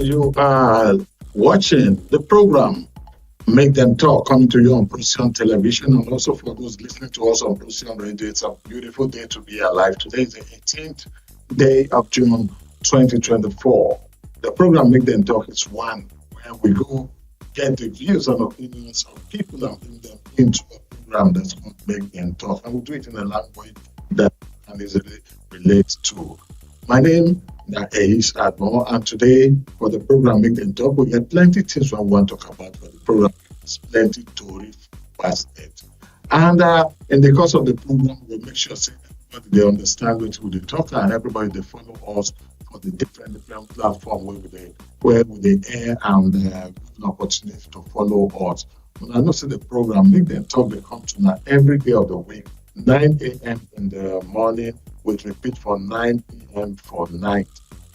You are watching the program Make Them Talk coming to you on Procyon Television, and also for those listening to us on Procyon Radio. It's a beautiful day to be alive. Today is the 18th day of June 2024. The program Make Them Talk is one where we go get the views and opinions of people and bring them into a program that's called Make Them Talk. And we do it in a language that can easily relate to. My name is Ehis Agbon, and today for the program Make Them Talk, we have plenty of things we want to talk about for the program. There's plenty to read past it. And in the course of the program, we'll make sure that everybody they understand what we talk, and everybody they follow us for the different platforms where they air and give an opportunity to follow us. When I know see the program Make Them Talk, they come to now every day of the week, 9 a.m. in the morning, with repeat for 9 p.m. for night.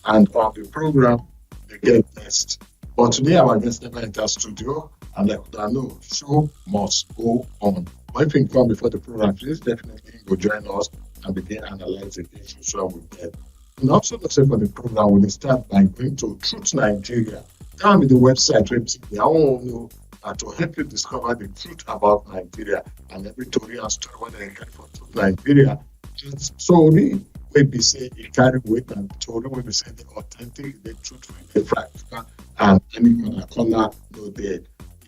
And on the program, they get guests. But today our guest never entered studio, and like I know, show must go on. But if you come before the program, please definitely go join us and begin analyzing the issues so we get. And also, let's say for the program, we'll start by going to Truth Nigeria. That will be the website where they all know to help you discover the truth about Nigeria and every story and story what they carry for Truth Nigeria. Just story where we say it carry weight, and story where we say the authentic, the truthful, the practical, and any other color no they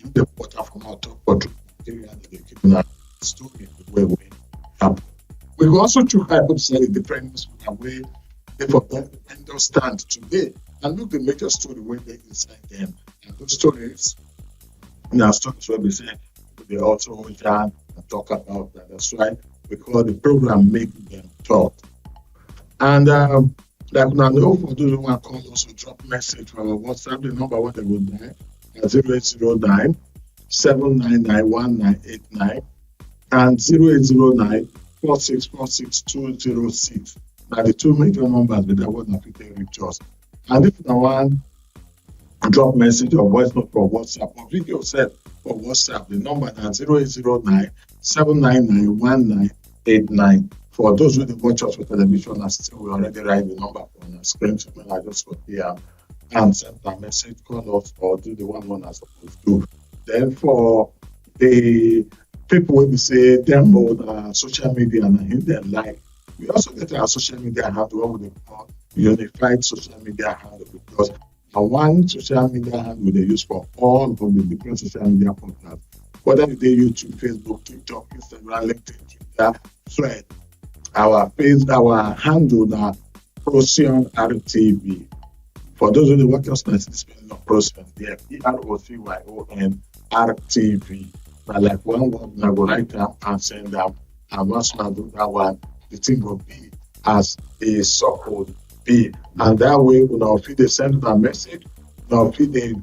in the water from our top for Truth Nigeria that they keep that story the way we have. We will also choose hypothesize the different way they for understand today and look the major story where they inside them. And those stories now stories where we say they also can talk about that. That's why we call the program Make Them Talk. And like now know for those who want to call us or drop message from our WhatsApp, the number what they will dial at 0809 799 1989 and 0809 4646206. Now the two major numbers with that one that people reach us. And if you want drop message or voice note for WhatsApp or video set for WhatsApp, the number is 0809 799 1989. For those who watch us for television, we already write the number on the screen, so I just go here and send a message, call us, or do the one I'm supposed to. Then for the people when we say them on social media and in their life, we also get our social media handle, what we call unified social media handle, because one social media handle they use for all of the different social media platforms, whether they YouTube, Facebook, TikTok, Instagram, LinkedIn, Twitter, Thread. Our handle now Procyon RTV. For those who work us, that's the spelling of Procyon. Yeah, Procyon RTV. Now, like one word, I go write down and send them. And once I do that one, the thing will be as is supposed to be. And that way, if they send a message, if they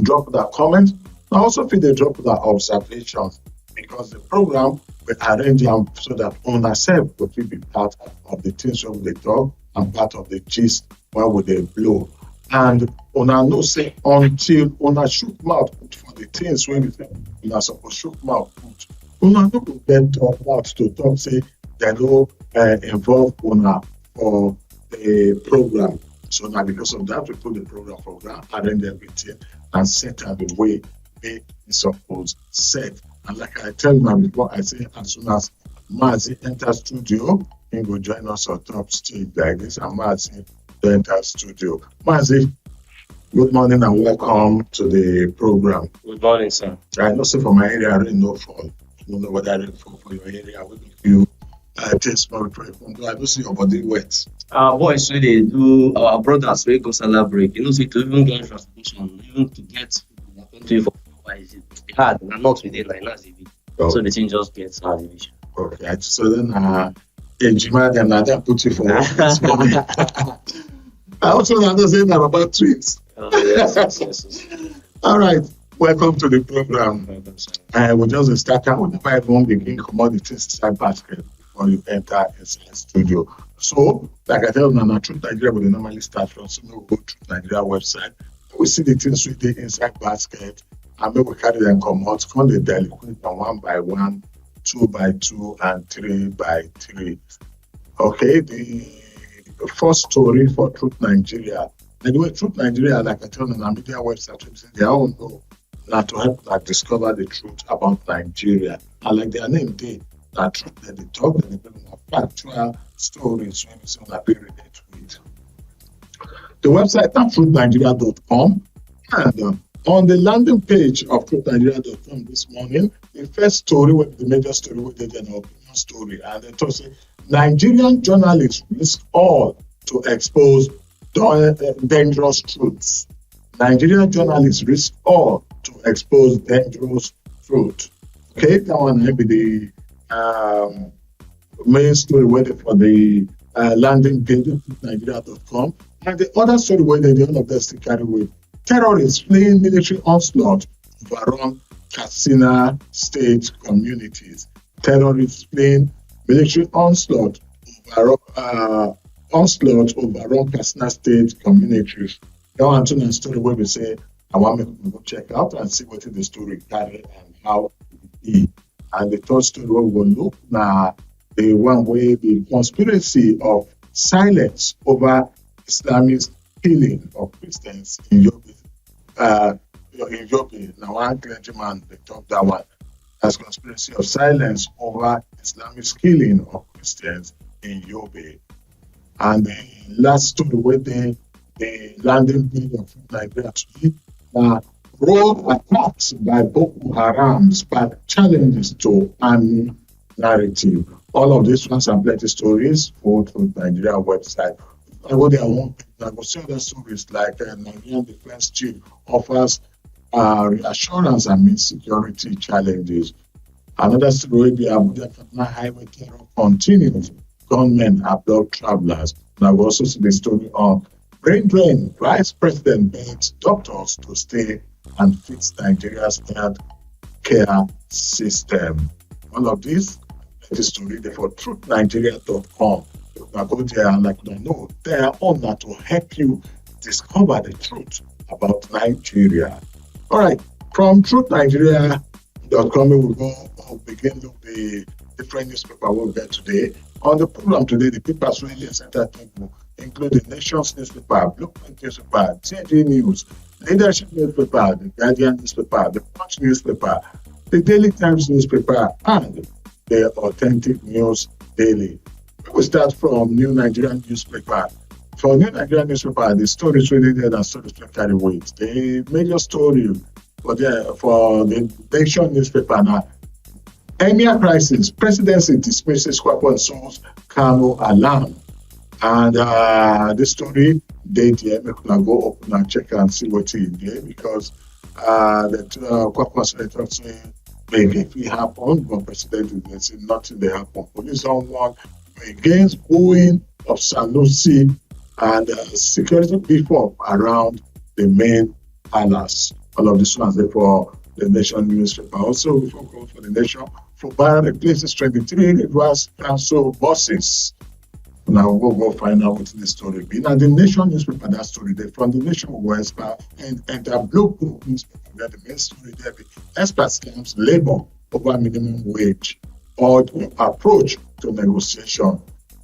drop that comment, also if they drop that observations, because the program will arrange them so that owner self will be part of the things when they talk and part of the gist when they blow. And owner no say until owner shoot mouth put for the things when we say owner suppose shoot mouth put. Owner no go get mouth to talk say they no involve owner for the program. So now because of that we put the program arrange everything and set out the way it's supposed set. And like I tell you before, I say as soon as Mazi enters studio, he will join us on top stage like this, and Mazi will enter studio. Mazi, good morning and welcome to the program. Good morning, sir. I know say for my area, I really know for I don't know whether I really for your area. We give you taste more before you come. I don't see your body wet. Our boys when they do our brothers we go celebrate. You know, see to even get transportation, even to get the country for it's hard and not within like Nazi. So the thing just gets hard. Okay, so then Ejima then I put you for this morning. I also understand about twins. Yes. All right, welcome to the program. We just start out with the 5 begin commodities inside basket before you enter inside studio. So, like I tell you, now Truth Nigeria will normally start from so we go to Nigeria website. We see the things we did inside basket. And then we carry them come out, they delinquent them 1 by 1, 2 by 2, and 3 by 3. Okay, the first story for Truth Nigeria And the way Truth Nigeria, like I told on our media website, they all know that to help like discover the truth about Nigeria. And like their name did, that truth that they talk, that they bring factual stories when it's on a relate with. The website is truthnigeria.com, and on the landing page of truthnigeria.com this morning, the first story, the major story, was the opinion story, and they told say Nigerian journalists risk all to expose dangerous truths. Nigerian journalists risk all to expose dangerous truth. Okay, that one may be the main story waiting for the landing page of Nigeria.com. And the other story where they all of them still carry with terrorists fleeing military onslaught overrun Katsina state communities. Terrorists fleeing military onslaught overrun Katsina state communities. That one too a story where we say I want to go check out and see what the story carry and how it be. And the third story we will look now the one way the conspiracy of silence over Islamist killing of Christians in Yobe. In Yobe, now one clergyman they talk that one as conspiracy of silence over Islamist killing of Christians in Yobe. And the last story where the landing page of Nigeria today, road attacks by Boko Haram spark challenges to army narrative. All of these ones are plenty stories for Nigeria website. I go there one page, I go see other stories like Nigerian Defense Chief offers reassurance amid security challenges. Another story, the Abuja highway terror continues. Gunmen abduct travelers. And I will also see the story on brain drain. Vice President begs doctors to stay and fix Nigeria's health care system. All of this is to read for truthnigeria.com. Now go there and like I know they are on that to help you discover the truth about Nigeria. All right, from truthnigeria.com we will go begin with the different newspaper we'll get today. On the program today, the papers really center table include the Nation's newspaper, Blueprint newspaper, TG News, Leadership newspaper, the Guardian newspaper, the Punch newspaper, the Daily Times newspaper, and the Authentic News Daily. We will start from New Nigerian newspaper. For New Nigerian newspaper, the story is really there and stories to carry weight. The major story for the Nation newspaper now, Emir crisis, presidency dismisses Kwakwan Souls Kano alarm. And this story, they can go open and check and see what it is because the Kwakwan Senator say maybe if it happen, but president didn't say nothing they happen. Police on one against booing of Sanusi and security beef up around the main palace. All of this ones there for the Nation newspaper. Also, before going for the Nation, for Bar replaces 23 Rivers Council buses. Now we'll go find out what the story be. Now the Nation newspaper, that story there from the Nation West and the Blue Group newspaper, where the main story there be experts claims labor over minimum wage or approach to negotiation.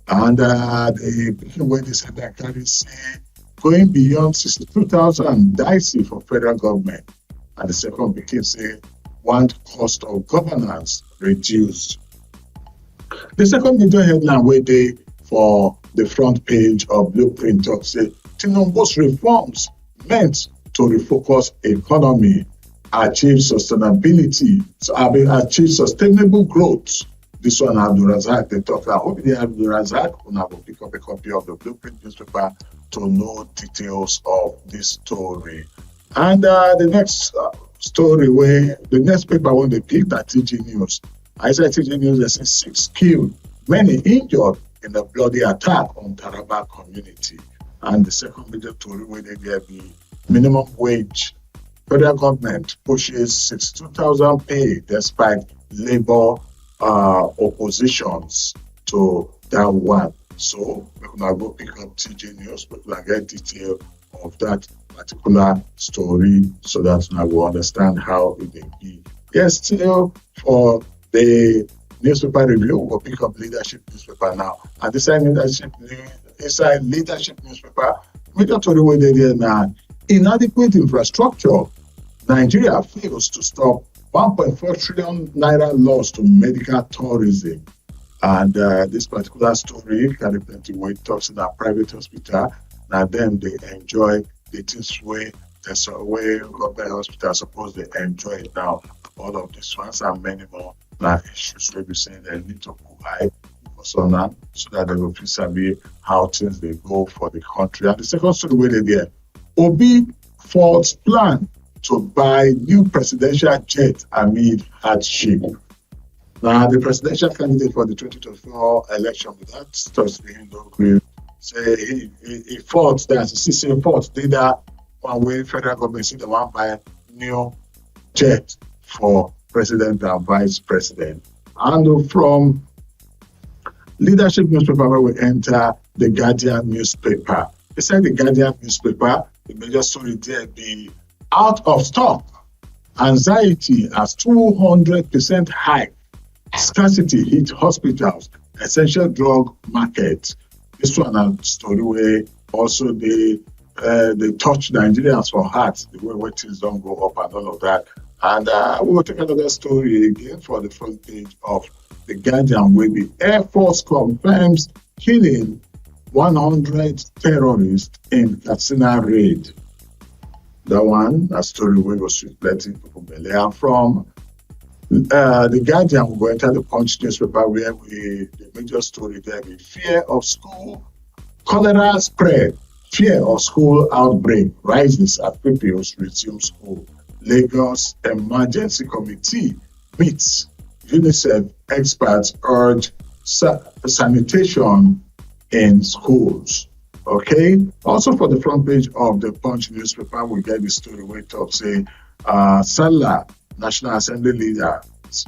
And the way they said that carry say going beyond 62,000 dicey for federal government. And the second became say want cost of governance reduced. The second major headline where they for the front page of Blueprint talk say Tinubu's reforms meant to refocus economy, achieve sustainability, achieve sustainable growth. This one Abdul Razak they talk. I hope they Abdul Razak will pick up a copy of the Blueprint newspaper to know details of this story. And the next story where the next paper when they picked at TG News. I said TG News they say 6 killed, many injured in a bloody attack on Taraba community. And the second major story where they gave the minimum wage. Federal government pushes 62,000 pay despite labor oppositions to that one. So we can go pick up TG News, we can get detail of that particular story so that I will understand how it may be. Yes, still for the newspaper review, we'll pick up Leadership newspaper now. And this inside Leadership newspaper, major story where they there now, inadequate infrastructure. Nigeria fails to stop 1.4 trillion naira loss to medical tourism. And this particular story carry plenty weight, talks in a private hospital. Now them they enjoy the things way that's a way government hospital supposed to enjoy it now. All of these ones and many more now issues we be saying they need to go high focus on that so that they will feel sabi how things they go for the country. And the second story where they there, Obi Ford's plan to buy new presidential jet amid hardship. Now, the presidential candidate for the 2024 election without touching no grave say he fought that CC fought did that one way federal government see the one buy new jet for president and vice president. And from leadership newspaper where we enter the Guardian newspaper. Beside the Guardian newspaper, the major story there be out of stock. Anxiety as 200% high. Scarcity hit hospitals, essential drug market. This one a story where also they touch Nigerians for heart, the way things don't go up and all of that. And we will take another story again for the front page of the Guardian where the Air Force confirms killing 100 terrorists in Katsina raid. That one, a story where was plenty people belly. And from the Guardian will go enter the Punch newspaper where the major story there be fear of school, cholera spread, fear of school outbreak rises as pupils resume school. Lagos Emergency Committee meets. UNICEF experts urge sanitation in schools. Okay. Also for the front page of the Punch newspaper, we get the story where it talks say Salah, National Assembly leader,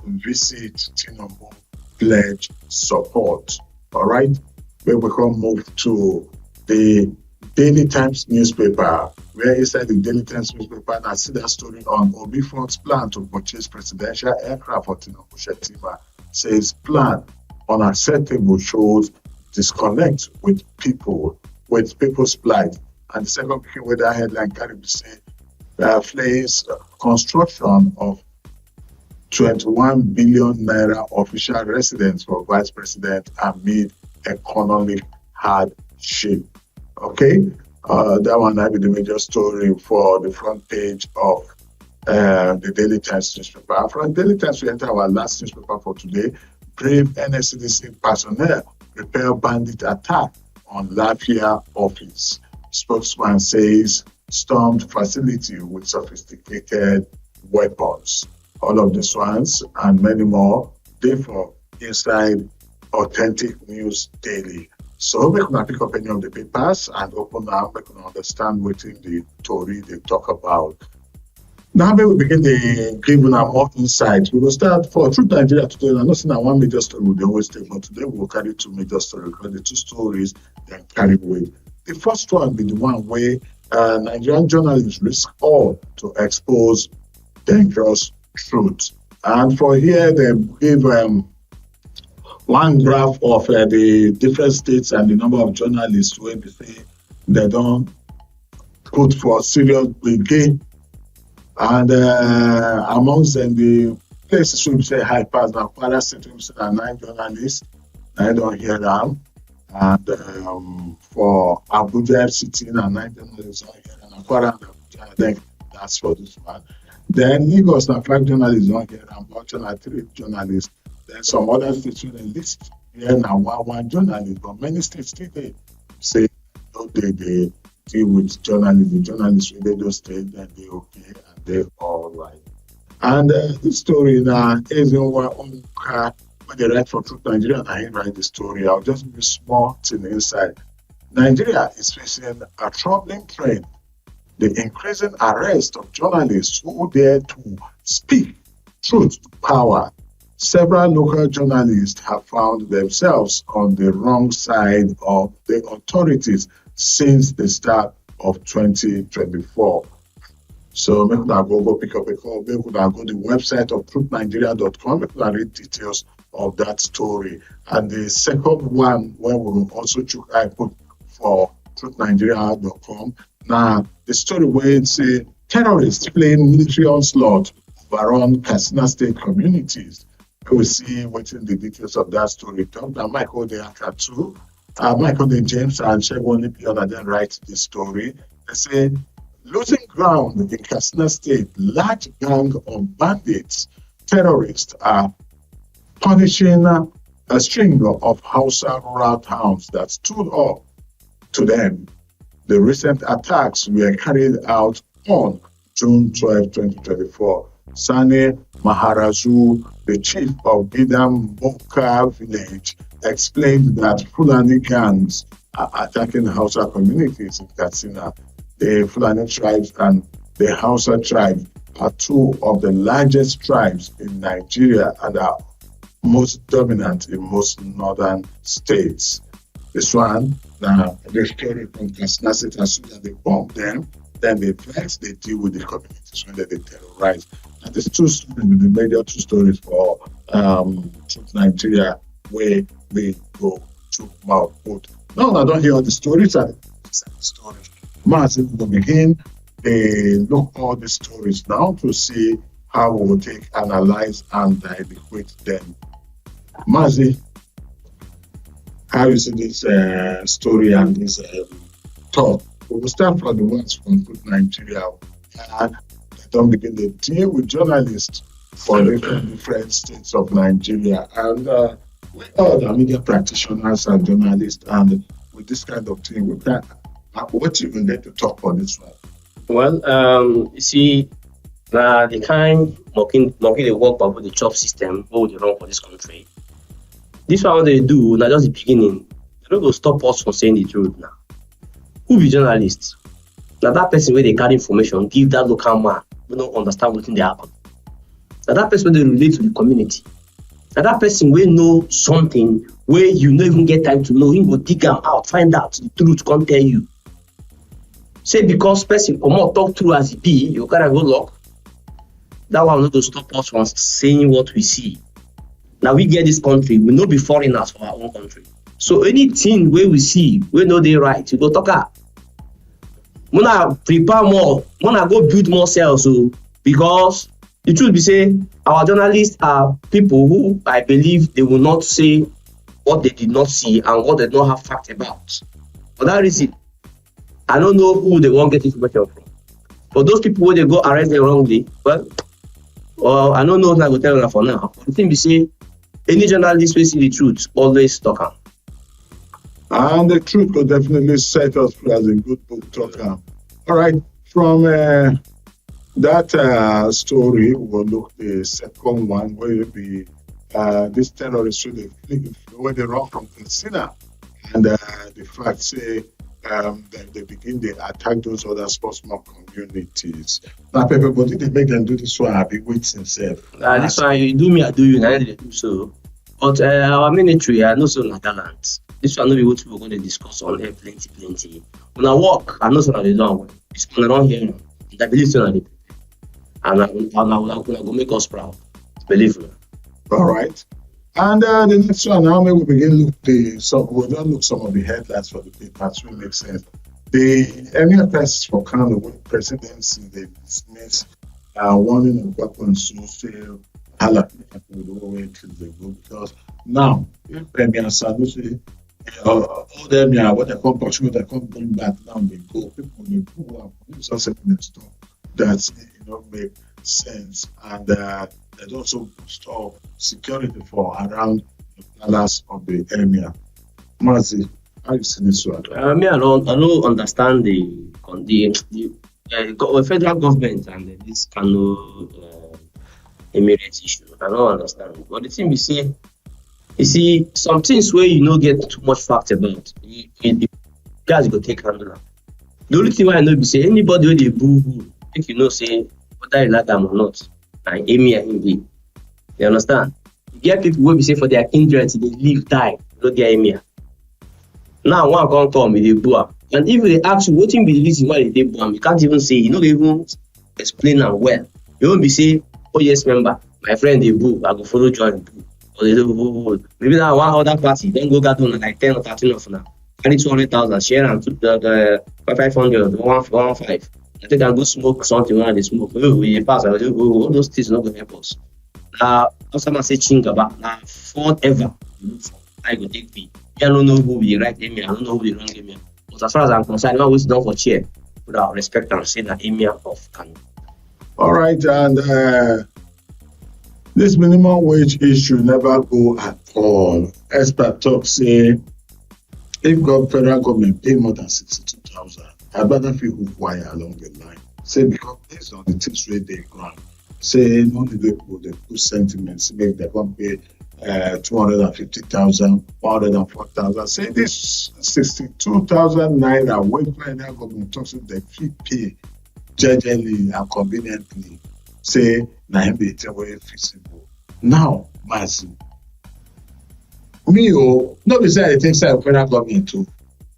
visit Tinubu, pledge support. All right. Where we can move to the Daily Times newspaper, where inside the Daily Times newspaper, I see that story on Obi Ford's plan to purchase presidential aircraft for Tinubu Shetima. Says plan unacceptable, shows disconnect with people's plight. And the second picking with that headline carry to say flames construction of 21 billion naira official residence for vice president amid economic hardship. Okay, that one might be the major story for the front page of the Daily Times newspaper. From Daily Times, we enter our last newspaper for today. Brave NSCDC personnel repel bandit attack on Lafia office. Spokesman says stormed facility with sophisticated weapons. All of these ones and many more, therefore, inside Authentic News Daily. So we can pick up any of the papers and open up, we can understand what in the story they talk about. Now we begin the giving our more insight. We will start for Truth Nigeria today. I'm not saying that one major story they always take, but today we will carry two major stories because the two stories they carry weight. The first one be the one where Nigerian journalists risk all to expose dangerous truth. And for here they give one graph of the different states and the number of journalists where they say they don't put for serious brigade. And amongst them, the places we say high pass now, Kwara State, we say 9 journalists. I don't hear them. And for Abuja FCT, 9 journalists don't hear them. Kwara and Abuja, I think that's for this one. Then Lagos, 5 journalists don't hear them. Bauchi, 3 journalists. Then some other states in the list here now one journalist, but many states still they say no, they deal with journalists. The journalists when they don't stay, then they okay and they all right. And this story now is in our own car when they write for Truth Nigeria and I write the story. I'll just give you small thing inside. Nigeria is facing a troubling trend. The increasing arrest of journalists who dare to speak truth to power. Several local journalists have found themselves on the wrong side of the authorities since the start of 2024. So make una go pick up a call. Make una go to the website of truthnigeria.com. Make una read details of that story. And the second one where we will also put for truthnigeria.com. Now, the story where it's a terrorist playing military onslaught overrun Katsina State communities. We see what's in the details of that story. Dr. Michael De Akatu, Michael De James, and Shegun Lipion then write the story. They say, losing ground in Katsina State, large gang of bandits, terrorists are punishing a string of Hausa rural towns that stood up to them. The recent attacks were carried out on June 12, 2024. Sani Maharazu, the chief of Bidam Boka village, explained that Fulani gangs are attacking Hausa communities in Katsina. The Fulani tribes and the Hausa tribe are two of the largest tribes in Nigeria and are most dominant in most northern states. This one, now the story from Katsina State, as soon as they bomb them, then they vex, they deal with the communities when they terrorize. And there's two stories, the major two stories for Truth Nigeria, where we go to Mouth. No, I don't hear all the stories. The stories. Mazi will begin. They look all the stories now to see how we will take, analyze, and equate them. Mazi, how you see this story and this talk? We will start from the ones from Truth Nigeria. They don't begin to deal with journalists for different states of Nigeria. And we all the media practitioners and journalists, and with this kind of thing, we can. What you need to talk on this one? Well, you see, the kind mocking the work about the job system, what they run for this country. This one what they do, not just the beginning. They don't go stop us from saying the truth now. Who be journalists? Now that person where they carry information, give that local man who don't understand what they happen. Now that person where they relate to the community. Now that person will know something where you don't even get time to know. He will dig them out, find out the truth, can't tell you. Say because person come out talk through as it be, you gotta go lock. That one not to stop us from saying what we see. Now we get this country, we no be foreigners for our own country. So anything where we see, we know they right, you go talk out. Wanna prepare more, wanna go build more cells, so because the truth be say our journalists are people who I believe they will not say what they did not see and what they don't have fact about. For that reason, I don't know who they won't get information from. For those people who they go arrest them wrongly, well, I don't know what I will tell them for now. But the thing be say, any journalist will see the truth, always talk am. And the truth will definitely set us free as a good book talker. All right, from that story, we'll look the second one where be this terrorist where they run from Katsina, and the fact say they begin to attack those other sportsman communities. Now, everybody they make them do this one. I've been waiting self. This one you do me, I do you. Now they do so. But our military are not so Netherlands. This one no be what we're going to discuss on here plenty. When I walk, I know something they don't well. It's going around here now. I believe so. And I will go make us proud. Believe me. All right. And the next one now, we begin look we'll not look some of the headlines for the papers. Will make sense. The Emir press for Kano presidency they dismiss warning of weapons to say because now if Emir Sanusi all them what they come pursue, they come bring back now they go people they pull up something stuff that make sense and there's also store security for around the palace of the Emir. Mazi, how you see this one? I don't understand the federal government and this Kano Emirates issue. I don't understand. But the thing we see, you see, some things where you don't get too much fact about, you guys go take handle. The only thing why I know is say anybody with a boo if you know say whether you like them or not, and Emir him be. You understand? You get people who be say for their kindred they live, die, not their Emir. Now one can't come with a boo. And if they ask you what be the reason why they did boo, you can't even say, you don't even explain them well. You won't be say, oh yes, member, my friend they boo, I go follow join boo. Or they do boo. Maybe that one other party, then go get on like 10 or 13 of now. carry 200,000, share and the 500, 115. I think I go smoke something when they smoke. We pass, all those things not going to help us. Someone say Chingaba, forever. I go take fee. I don't know who be right emir, I don't know who be wrong emir. But as far as I'm concerned, I always down for chair without respect and say that emir of Kano. All right, and this minimum wage issue never go at all. Expert talk say if federal government pay more than 62,000, I'd rather feel hook wire along the line. Say because based on the things where they grant, say no they put sentiments, make they can pay 250,000, 104,000. Say this 62,000 naira when federal government talks about the fee pay jejely and conveniently. Say na him dey tell way feasible. Now, Mazi, me no be say I think say federal government too.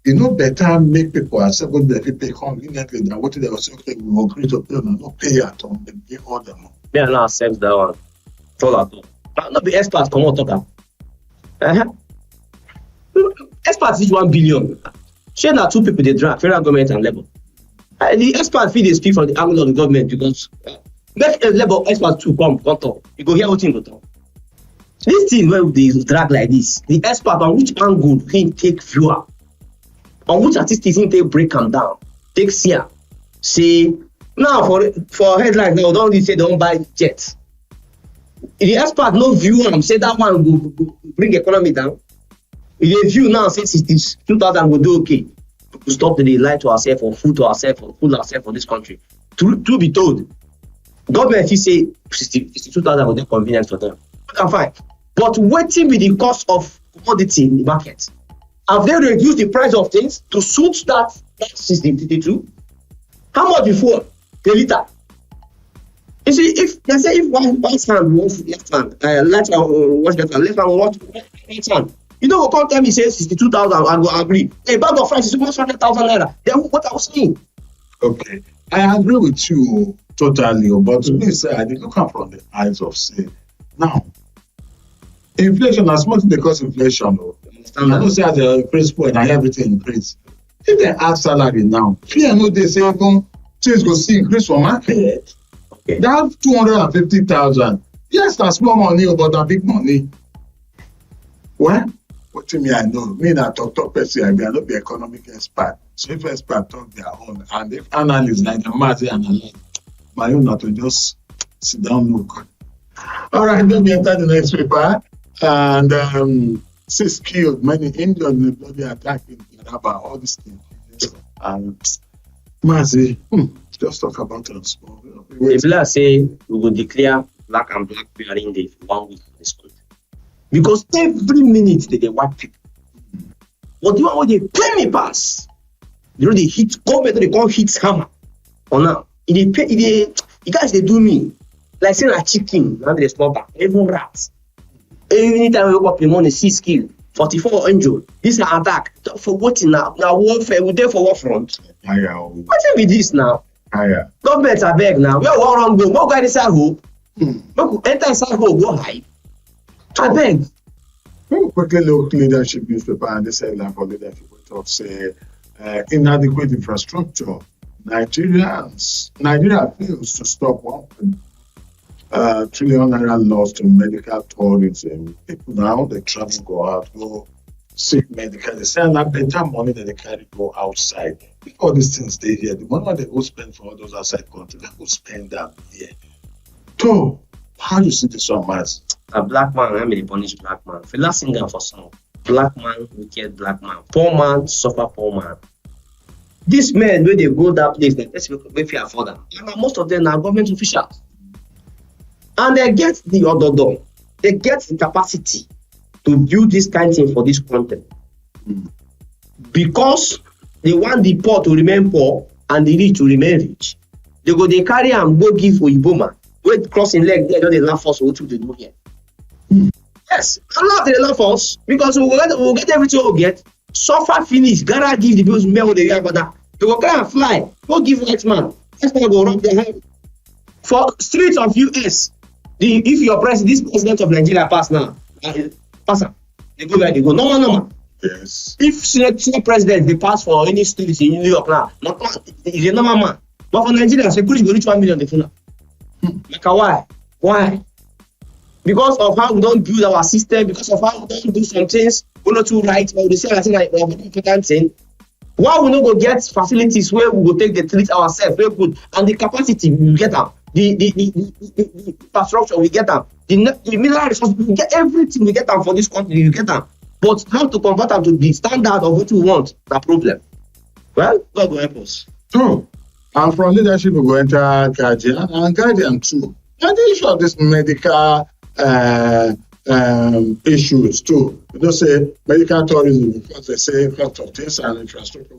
You know better make people accept what they pay conveniently than what they will say, okay, we will agree to pay and not pay at all, they pay all the money. Yeah, now accept that one. All at all. Not be experts come on talk. Experts is 1 billion. Share na two people they drag, federal government and Labour. The expert fee they speak from the angle of the government because make a Labour expert to come talk. You go hear what him go talk. This thing where they drag like this, the expert on which angle he take viewer, on which statistics he take break them down, take here. Say now for headline now don't say don't buy jets. The expert no view and say that one will bring economy down. If they view now say 62,000 will do okay. To stop the lie to ourselves or fool to ourselves or fool ourselves for this country. To be told, government he say 62,000 will be convenient for them. Okay, fine. But waiting with the cost of commodity in the market. Have they reduced the price of things to suit that 62? How much before per liter? You see, if they say if one hand wants left hand, left hand watch right hand. You know, come tell me say 62,000, I go agree. A bag of rice is 100,000 naira. Then what I was saying? Okay, I agree with you totally, but to me, say I did look up from the eyes of say now. Inflation, as much as they cause inflation, I know say as a increase point and everything increase. If they add salary now, fear no they say things go see increase for market. Okay. They have 250,000. Yes, that's small money, but that big money. Well, what to me I know. Me na talk person, I not be economic expert. So if expert talk their own, and if analysts like the Mazi analyze, my own not to just sit down look. All right, then we enter the next paper. And 6 killed, many injured in the bloody attack in Taraba, all these things. And Mazi, just talk about it small. If let's say we will declare black and black clearing day for 1 week in this country. Because every minute they wipe people. But the one where they pay me pass, you know they hit government, they call hit hammer. Or now, the guys they do me like saying a chicken, now they slaughter, even rats. Anytime we wake up in the morning, 6 kill, 44 injured. This is an attack. For what now? Now warfare, we there for what front? What be this now? Government are beg now. Where one run go? What guy inside hope? Enter inside hope, go hide. I beg. Quickly look leadership newspaper and they say like for leadership we talk say inadequate infrastructure. Nigeria fails to stop 1 trillion naira loss to medical tourism. People now they travel go out, go seek medical. They send that better money that they carry go outside. If all these things stay here, the money they go spend for all those outside countries, they go spend that here. So how do you see this one, Mazi? A black man, I may punish black man. For last singer for song. Black man, wicked black man. Poor man, suffer poor man. These men, when they go that place, they if you afford them. And most of them are government officials. And they get the other door. They get the capacity to build this kind of thing for this content. Because they want the poor to remain poor and the rich to remain rich. They carry and go give Oyibo man. Wait, crossing leg there, they laugh us what they do here. Yes, I'm not they laugh us because we'll get everything we'll get. Suffer finish, gotta give the bills mail the year, but that they will kind of fly. Go give white man. That's why go rob their head. For streets of US, if your president, this president of Nigeria pass now, pass up. They go where they go. No. Yes. If Senate president they pass for any state in New York now, he's a normal man. But for Nigeria, security go reach 1 million the phone. Like why? Why? Because of how we don't build our system, because of how we don't do some things, we're not too right, but we say I think like a very important thing. Why we not go get facilities where we go take the treat ourselves very good, and the capacity we get them, the infrastructure we get them, the mineral resources we get, everything we get them for this country we get them. But how to convert them to the standard of what we want, the problem. Well, God will help us. True. And from leadership we go enter guardian and guardian too. And the issue of this medical issues too. You don't say medical tourism because they say cost of things and infrastructure.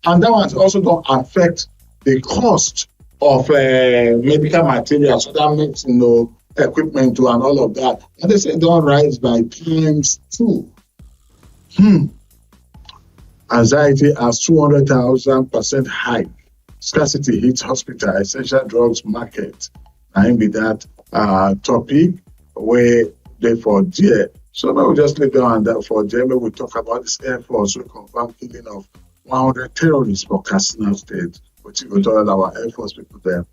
And that one also don't affect the cost of medical materials, so that makes equipment too and all of that. And they say don't rise by times 2. Anxiety has 200,000% high. Scarcity hits hospital, essential drugs market. And be that topic where they for there. So now we just leave down and that for there. We talk about this Air Force. We confirm killing of 100 terrorists for Katsina State. Which we told our Air Force people there,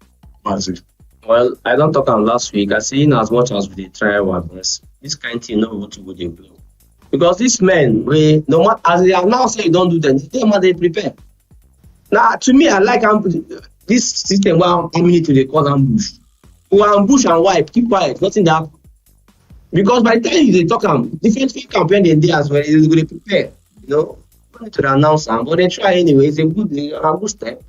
Mazi. Well, I don't talk on last week. I see in as much as we try our best, this kind of thing no want to go they blow. Because these men, we no matter as they have now say you don't do them, they prepare. Now to me, I like this system where how many to they call ambush. We ambush and wipe, keep quiet, nothing that happen. Because by the time they talk different campaign they do as well, they go prepare. Don't need to announce them, but they try anyway. It's a good step.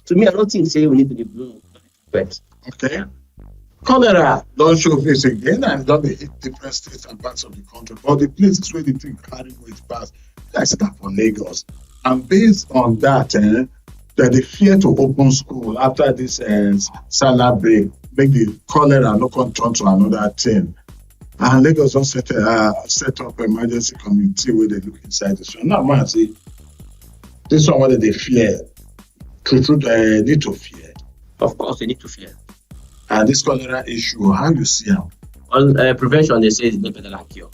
To me, I don't think say we need to be blue. Okay. Cholera don't show face again and don't hit different states and parts of the country. But the places where the thing carry weight pass, I said that for Lagos. And based on that, that they fear to open school after this Salah break, make the cholera not turn to another thing. And Lagos also set up emergency committee where they look inside this one. Now, man, see, this one what they fear. True, they need to fear. Of course, they need to fear. And this cholera issue, how you see them? Well, prevention, they say, is better than cure.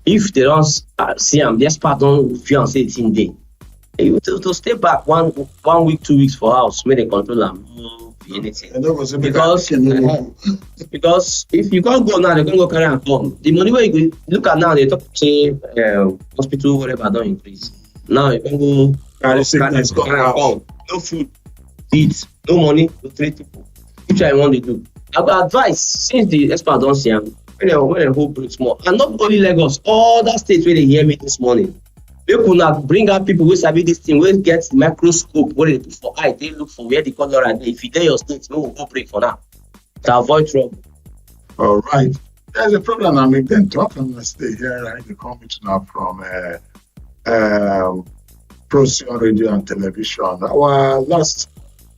If they don't see them, the expert don't fear and say it's in day. To stay back 1 week, 2 weeks for house, make they control them, no anything. Because if you can't go now, they're going to go carry and come. The money where you look at now, they talk say hospital, whatever, don't increase. Now you can go carry and come. No food, eat, no money to treat people. Which I want to do. I would advise, since the expert don't see them, when they hold break small, and not only Lagos, all that states where they hear me this morning, they could not bring out people who sabi this thing, who get the microscope, where they put for eye, they look for where the color and if you tell your states, we will go break for now to avoid trouble. All right. There's a problem I make them talk. I'm gonna stay here. Right? They come to now from Procyon radio and television. Our last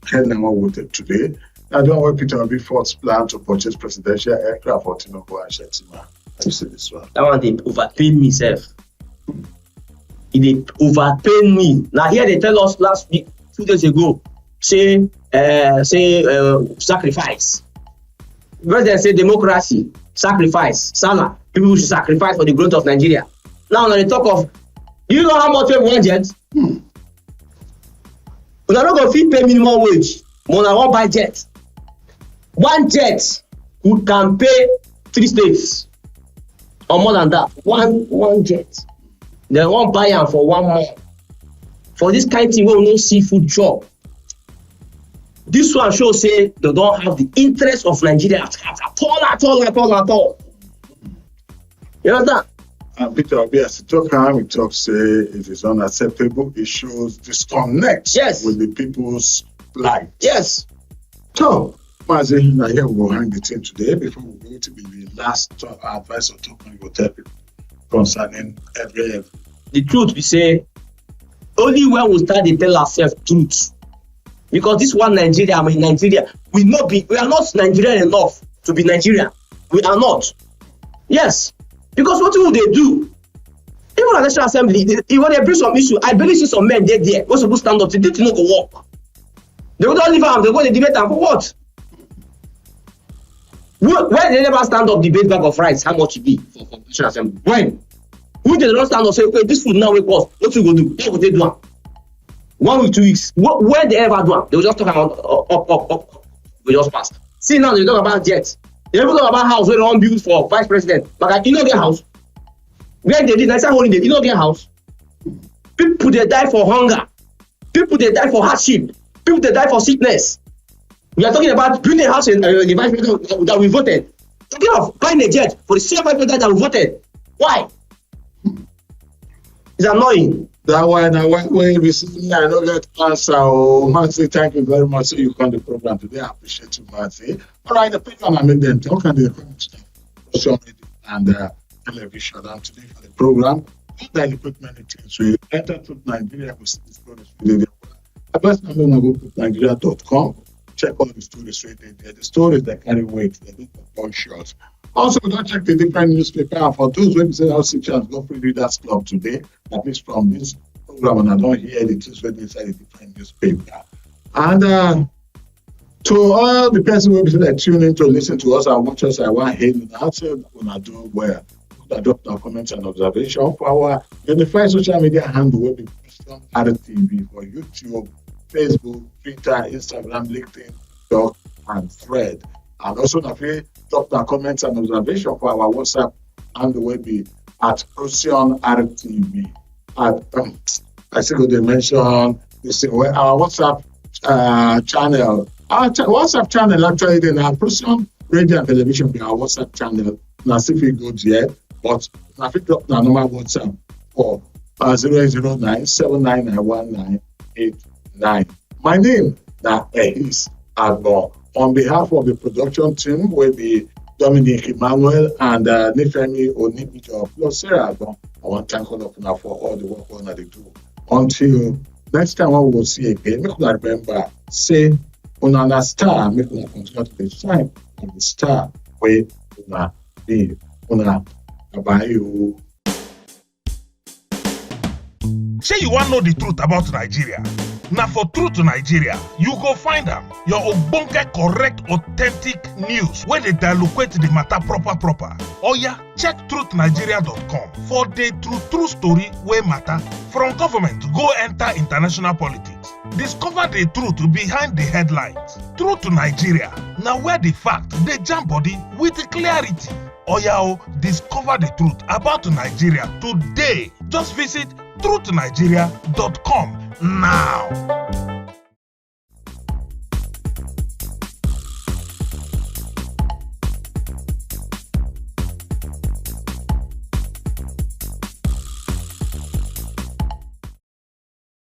headline we today. I don't want Peter Obi Fort's plan to purchase presidential aircraft for Tinubu and Shetima. How you see this one? That one they overpaid me, self. They overpaid me. Now here they tell us last week, 2 days ago, say sacrifice. First they say democracy, sacrifice, Sana. People should sacrifice for the growth of Nigeria. Now they talk of, you know how much we want jet? We're not going to pay minimum wage. But I won't buy jet. One jet who can pay 3 states or more than that. One jet. They won't buy them for 1 month. For this kind of thing, we will not seafood chop. This one shows say they don't have the interest of Nigeria at all. You understand? And Peter Obi, as he talks, say it is unacceptable. It shows disconnect with the people's plight. Yes. So, Mazi, now here we will hang the thing today before we go to be the last advice or talk on your therapy concerning every. The truth we say, only when we start to tell ourselves truth. Because this one Nigeria, we are not Nigerian enough to be Nigerian. We are not. Yes. Because what will they do? Even at the National Assembly, when they bring some issue, I believe see some men there. What's supposed to stand up? They did not go work. They will not leave them. They go to debate them for what? When they never stand up debate bag of rights, how much it be for National Assembly? When? When they don't stand up say, okay, this food now will cost. What you go do? What would they do? 1 week, 2 weeks. Where they ever do? They will just talk about up. We just pass. See now they talk about jets. They even talk about house where they want build for vice president. But you know their house. Where they did nice holiday, you know their house. People they die for hunger. People they die for hardship. People they die for sickness. We are talking about building a house in the vice president that we voted. Talking of buying a jet for the same vice president that we voted. Why? It's annoying. That one, when recently I don't get answer. Oh, Mazi, thank you very much. So you come to the program today. I appreciate you, Mazi. All right, the program I make them talk and they come to social media and television. And today for the program, that put many things. So you enter to Nigeria with the stories. The best I'm gonna go to Nigeria.com. Check all the stories right there. The stories that carry weight, they do for shots. Also, don't check the different newspaper. And for those who say how six chance go free readers club today, at least from this program, and I don't hear the things when they say the different newspaper. And to all the person who that tune in to listen to us and watch us, I want to hear you now. So when I do well, drop down comments and observation for our unified social media handle will be Procyon RTV for YouTube, Facebook, Twitter, Instagram, LinkedIn, TikTok, and Thread. And also, if you drop down comments and observation for our WhatsApp, and the will be at Procyon RTV. I think they mentioned this thing where our WhatsApp channel. Our WhatsApp channel actually then our Procyon Radio and Television be our WhatsApp channel. Now see if it goes yet, but if you drop down normal WhatsApp for 0809-799-1989. My name now is Agbon. On behalf of the production team, will be Dominic Emmanuel and Nifemi Onibijo plus Sarah Agbon. I want to thank all of you for all the work that they do. Until next time, we will see again. Make una remember, say, una star, make una continue to be shine on the star where una be. Una bye you. Say you want to know the truth about Nigeria? Now for Truth to Nigeria, you go find them. Your ogbonge correct authentic news where they dilute the matter proper. Oh yeah, check truthnigeria.com for the true story where matter from government go enter international politics. Discover the truth behind the headlines. Truth to Nigeria. Now where the fact they jam body with clarity. Oh yeah, discover the truth about Nigeria today. Just visit truthnigeria.com now.